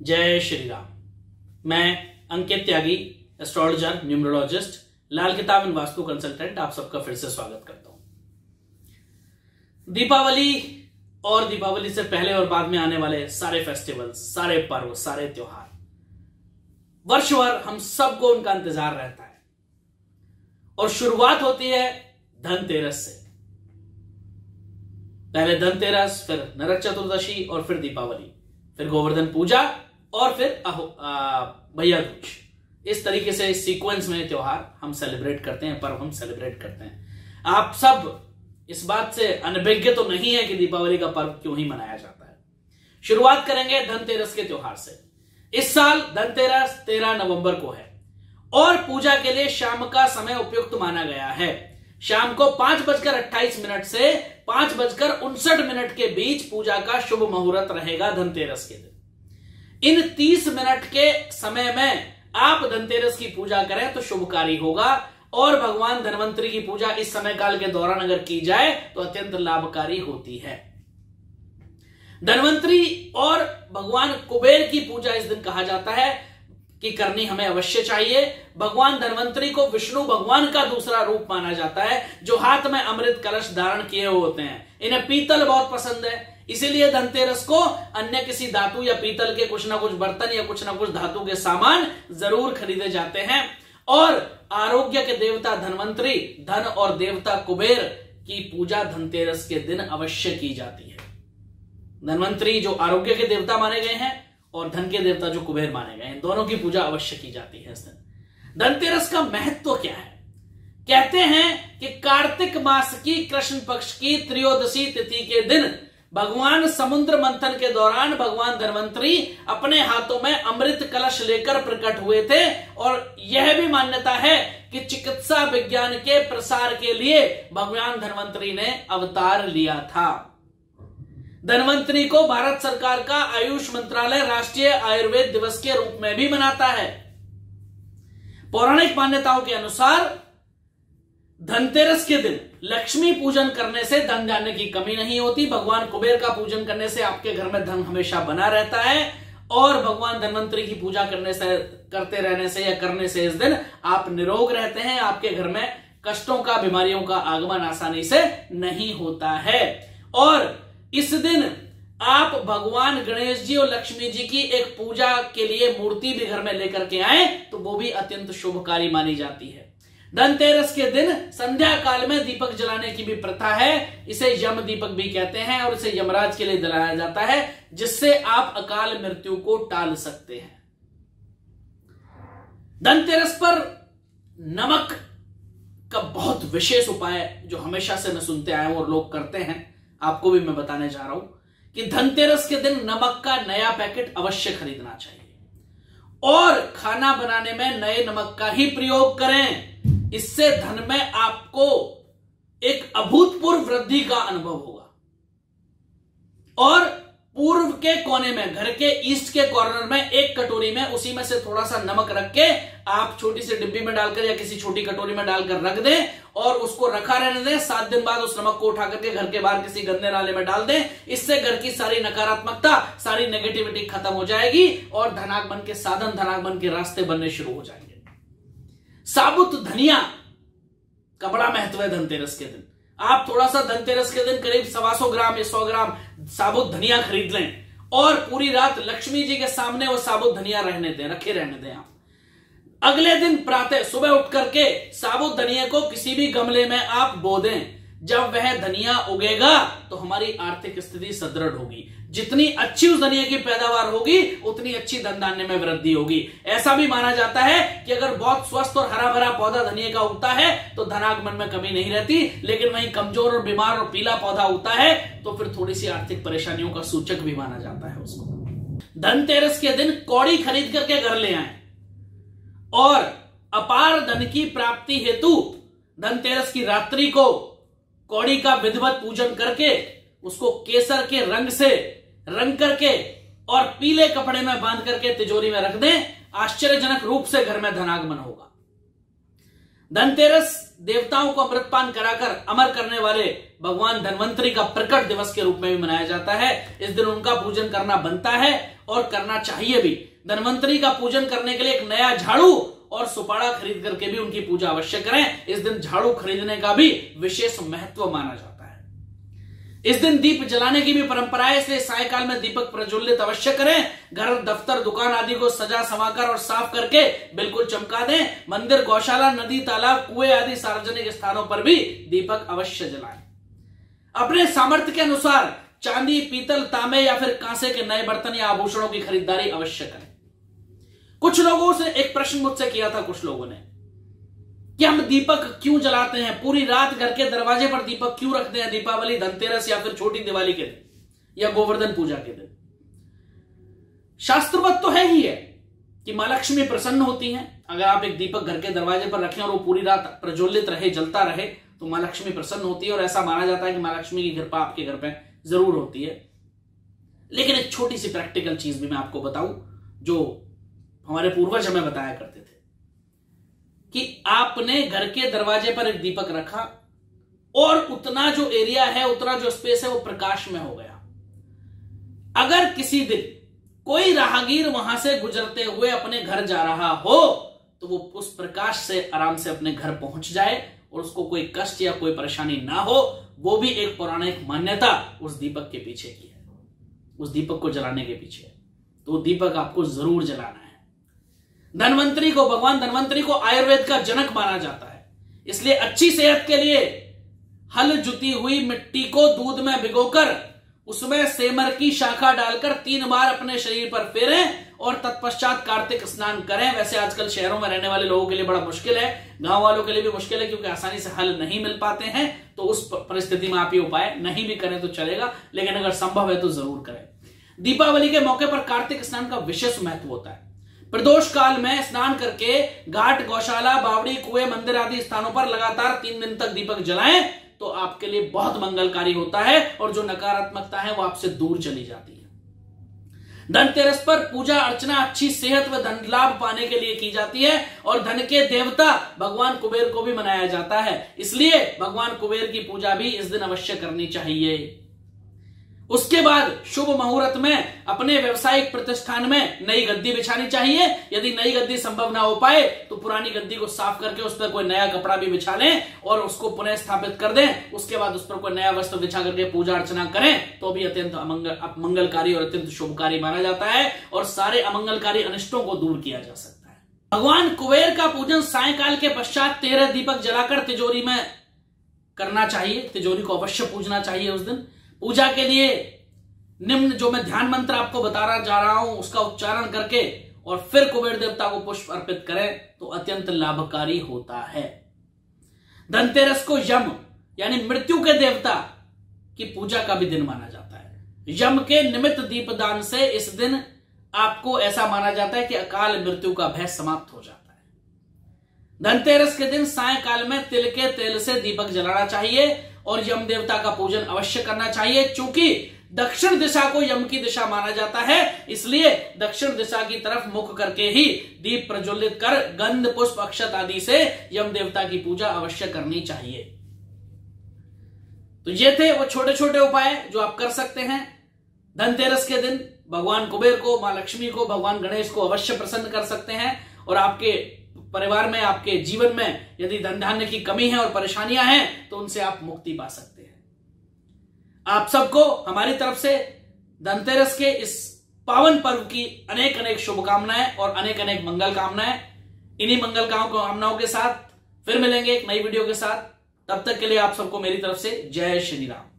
जय श्री राम। मैं अंकित त्यागी, astrologer, numerologist, लाल किताब एंड वास्तु कंसल्टेंट, आप सबका फिर से स्वागत करता हूं। दीपावली और दीपावली से पहले और बाद में आने वाले सारे फेस्टिवल्स, सारे पर्व, सारे त्योहार, वर्ष भर हम सबको उनका इंतजार रहता है और शुरुआत होती है धनतेरस से। पहले धनतेरस, फिर नरक चतुर्दशी और फिर दीपावली, फिर गोवर्धन पूजा और फिर भैया दूज। इस तरीके से इस सीक्वेंस में त्योहार हम सेलिब्रेट करते हैं, पर्व हम सेलिब्रेट करते हैं। आप सब इस बात से अनभिज्ञ तो नहीं है कि दीपावली का पर्व क्यों ही मनाया जाता है। शुरुआत करेंगे धनतेरस के त्योहार से। इस साल धनतेरस 13 नवंबर को है और पूजा के लिए शाम का समय उपयुक्त माना गया है। शाम को 5:28 से 5:59 के बीच पूजा का शुभ मुहूर्त रहेगा धनतेरस के दिन। इन 30 मिनट के समय में आप धनतेरस की पूजा करें तो शुभकारी होगा और भगवान धनवंतरी की पूजा इस समय काल के दौरान अगर की जाए तो अत्यंत लाभकारी होती है। धनवंतरी और भगवान कुबेर की पूजा इस दिन कहा जाता है कि करनी हमें अवश्य चाहिए। भगवान धनवंतरी को विष्णु भगवान का दूसरा रूप माना जाता है, जो हाथ में अमृत कलश धारण किए हुए होते हैं। इन्हें पीतल बहुत पसंद है, इसीलिए धनतेरस को अन्य किसी धातु या पीतल के कुछ ना कुछ बर्तन या कुछ ना कुछ धातु के सामान जरूर खरीदे जाते हैं। और आरोग्य के देवता धनवंतरी, धन और देवता कुबेर की पूजा धनतेरस के दिन अवश्य की जाती है। धनवंतरी जो आरोग्य के देवता माने गए हैं और धन के देवता जो कुबेर माने गए हैं, दोनों की पूजा अवश्य की जाती है इस दिन। धनतेरस का महत्व क्या है? कहते हैं कि कार्तिक मास की कृष्ण पक्ष की त्रयोदशी तिथि के दिन भगवान समुद्र मंथन के दौरान भगवान धनवंतरी अपने हाथों में अमृत कलश लेकर प्रकट हुए थे। और यह भी मान्यता है कि चिकित्सा विज्ञान के प्रसार के लिए भगवान धनवंतरी ने अवतार लिया था। धनवंतरी को भारत सरकार का आयुष मंत्रालय राष्ट्रीय आयुर्वेद दिवस के रूप में भी मनाता है। पौराणिक मान्यताओं के अनुसार धनतेरस के दिन लक्ष्मी पूजन करने से धन धान्य की कमी नहीं होती। भगवान कुबेर का पूजन करने से आपके घर में धन हमेशा बना रहता है और भगवान धनवंतरी की पूजा करते रहने से या करने से इस दिन आप निरोग रहते हैं। आपके घर में कष्टों का, बीमारियों का आगमन आसानी से नहीं होता है। और इस दिन आप भगवान गणेश जी और लक्ष्मी जी की एक पूजा के लिए मूर्ति भी घर में लेकर के आए तो वो भी अत्यंत शुभकारी मानी जाती है। धनतेरस के दिन संध्या काल में दीपक जलाने की भी प्रथा है। इसे यम दीपक भी कहते हैं और इसे यमराज के लिए जलाया जाता है, जिससे आप अकाल मृत्यु को टाल सकते हैं। धनतेरस पर नमक का बहुत विशेष उपाय जो हमेशा से मैं सुनते आया हूं और लोग करते हैं, आपको भी मैं बताने जा रहा हूं कि धनतेरस के दिन नमक का नया पैकेट अवश्य खरीदना चाहिए और खाना बनाने में नए नमक का ही प्रयोग करें। इससे धन में आपको एक अभूतपूर्व वृद्धि का अनुभव होगा। और पूर्व के कोने में, घर के ईस्ट के कॉर्नर में एक कटोरी में उसी में से थोड़ा सा नमक रख के आप छोटी सी डिब्बी में डालकर या किसी छोटी कटोरी में डालकर रख दें और उसको रखा रहने दें। 7 दिन बाद उस नमक को उठा करके घर के बाहर किसी गंदे नाले में डाल दें। इससे घर की सारी नकारात्मकता, सारी नेगेटिविटी खत्म हो जाएगी और धनागमन के साधन, धनागमन के रास्ते बनने शुरू हो जाएंगे। साबुत धनिया का बड़ा महत्व है धनतेरस के दिन। आप थोड़ा सा धनतेरस के दिन करीब 125 ग्राम या 100 ग्राम साबुत धनिया खरीद लें और पूरी रात लक्ष्मी जी के सामने वो साबुत धनिया रखे रहने दें। आप अगले दिन प्रातः सुबह उठ करके साबुत धनिया को किसी भी गमले में आप बो दें। जब वह धनिया उगेगा तो हमारी आर्थिक स्थिति सुदृढ़ होगी। जितनी अच्छी उस धनिया की पैदावार होगी उतनी अच्छी धन धान्य में वृद्धि होगी। ऐसा भी माना जाता है कि अगर बहुत स्वस्थ और हरा भरा पौधा धनिया का उगता है तो धनागमन में कमी नहीं रहती, लेकिन वहीं कमजोर और बीमार और पीला पौधा उगता है तो फिर थोड़ी सी आर्थिक परेशानियों का सूचक भी माना जाता है उसको। धनतेरस के दिन कौड़ी खरीद करके घर ले आए और अपार धन की प्राप्ति हेतु धनतेरस की रात्रि को कौड़ी का विधिवत पूजन करके उसको केसर के रंग से रंग करके और पीले कपड़े में बांध करके तिजोरी में रख दें। आश्चर्यजनक रूप से घर में धनागमन होगा। धनतेरस देवताओं को अमृतपान कराकर अमर करने वाले भगवान धनवंतरी का प्रकट दिवस के रूप में भी मनाया जाता है। इस दिन उनका पूजन करना बनता है और करना चाहिए भी। धनवंतरी का पूजन करने के लिए एक नया झाड़ू और सुपाड़ा खरीद करके भी उनकी पूजा अवश्य करें। इस दिन झाड़ू खरीदने का भी विशेष महत्व माना जाता है। इस दिन दीप जलाने की भी परंपरा है, इसलिए सायकाल में दीपक प्रज्वलित अवश्य करें। घर, दफ्तर, दुकान आदि को सजा संवाकर और साफ करके बिल्कुल चमका दें। मंदिर, गौशाला, नदी, तालाब, कुएं आदि सार्वजनिक स्थानों पर भी दीपक अवश्य जलाएं। अपने सामर्थ्य के अनुसार चांदी, पीतल, तांबे या फिर कांसे के नए बर्तन या आभूषणों की खरीदारी अवश्य करें। कुछ लोगों से एक प्रश्न मुझसे किया था कुछ लोगों ने कि हम दीपक क्यों जलाते हैं, पूरी रात घर के दरवाजे पर दीपक क्यों रखते हैं दीपावली, धनतेरस या फिर छोटी दिवाली के दिन या गोवर्धन पूजा के दिन। शास्त्रवत तो है ही है कि मां लक्ष्मी प्रसन्न होती हैं। अगर आप एक दीपक घर के दरवाजे पर रखें और वो पूरी रात प्रज्वलित रहे, जलता रहे, तो मां लक्ष्मी प्रसन्न होती है और ऐसा माना जाता है कि मां लक्ष्मी की कृपा आपके घर पे जरूर होती है। लेकिन एक छोटी सी प्रैक्टिकल चीज भी मैं आपको बताऊं जो हमारे पूर्वज हमें बताया करते थे कि आपने घर के दरवाजे पर एक दीपक रखा और उतना जो एरिया है, उतना जो स्पेस है वो प्रकाश में हो गया। अगर किसी दिन कोई राहगीर वहां से गुजरते हुए अपने घर जा रहा हो तो वो उस प्रकाश से आराम से अपने घर पहुंच जाए और उसको कोई कष्ट या कोई परेशानी ना हो। वो भी एक पौराणिक मान्यता उस दीपक के पीछे की है, उस दीपक को जलाने के पीछे। तो दीपक आपको जरूर जलाना है। धनवंतरी को, भगवान धनवंतरी को आयुर्वेद का जनक माना जाता है, इसलिए अच्छी सेहत के लिए हल जुती हुई मिट्टी को दूध में भिगोकर उसमें सेमर की शाखा डालकर 3 बार अपने शरीर पर फेरें और तत्पश्चात कार्तिक स्नान करें। वैसे आजकल शहरों में रहने वाले लोगों के लिए बड़ा मुश्किल है, गांव वालों के लिए भी मुश्किल है क्योंकि आसानी से हल नहीं मिल पाते हैं। तो उस परिस्थिति में आप ये उपाय नहीं भी करें तो चलेगा, लेकिन अगर संभव है तो जरूर करें। दीपावली के मौके पर कार्तिक स्नान का विशेष महत्व होता है। प्रदोष काल में स्नान करके घाट, गौशाला, बावड़ी, कुएं, मंदिर आदि स्थानों पर लगातार 3 दिन तक दीपक जलाएं तो आपके लिए बहुत मंगलकारी होता है और जो नकारात्मकता है वो आपसे दूर चली जाती है। धनतेरस पर पूजा अर्चना अच्छी सेहत व धन लाभ पाने के लिए की जाती है और धन के देवता भगवान कुबेर को भी मनाया जाता है, इसलिए भगवान कुबेर की पूजा भी इस दिन अवश्य करनी चाहिए। उसके बाद शुभ मुहूर्त में अपने व्यवसायिक प्रतिष्ठान में नई गद्दी बिछानी चाहिए। यदि नई गद्दी संभव ना हो पाए तो पुरानी गद्दी को साफ करके उस पर कोई नया कपड़ा भी बिछा लें और उसको पुनः स्थापित कर दें। उसके बाद उस पर कोई नया वस्त्र बिछा करके पूजा अर्चना करें तो भी अत्यंत मंगलकारी और अत्यंत शुभकारी माना जाता है और सारे अमंगलकारी अनिष्टों को दूर किया जा सकता है। भगवान कुबेर का पूजन सायकाल के पश्चात 13 दीपक जलाकर तिजोरी में करना चाहिए। तिजोरी को अवश्य पूजना चाहिए उस दिन। पूजा के लिए निम्न जो मैं ध्यान मंत्र आपको बताना जा रहा हूं उसका उच्चारण करके और फिर कुबेर देवता को पुष्प अर्पित करें तो अत्यंत लाभकारी होता है। धनतेरस को यम यानी मृत्यु के देवता की पूजा का भी दिन माना जाता है। यम के निमित्त दीपदान से इस दिन आपको ऐसा माना जाता है कि अकाल मृत्यु का भय समाप्त हो जाता है। धनतेरस के दिन सायकाल में तिल के तेल से दीपक जलाना चाहिए और यम देवता का पूजन अवश्य करना चाहिए। चूंकि दक्षिण दिशा को यम की दिशा माना जाता है, इसलिए दक्षिण दिशा की तरफ मुख करके ही दीप प्रज्वलित कर गंध, पुष्प, अक्षत आदि से यम देवता की पूजा अवश्य करनी चाहिए। तो ये थे वो छोटे छोटे उपाय जो आप कर सकते हैं धनतेरस के दिन। भगवान कुबेर को, मां लक्ष्मी को, भगवान गणेश को अवश्य प्रसन्न कर सकते हैं और आपके परिवार में, आपके जीवन में यदि धन धान्य की कमी है और परेशानियां हैं तो उनसे आप मुक्ति पा सकते हैं। आप सबको हमारी तरफ से धनतेरस के इस पावन पर्व की अनेक अनेक शुभकामनाएं और अनेक अनेक मंगल कामनाएं। इन्हीं मंगल कामनाओं के साथ फिर मिलेंगे एक नई वीडियो के साथ। तब तक के लिए आप सबको मेरी तरफ से जय श्री राम।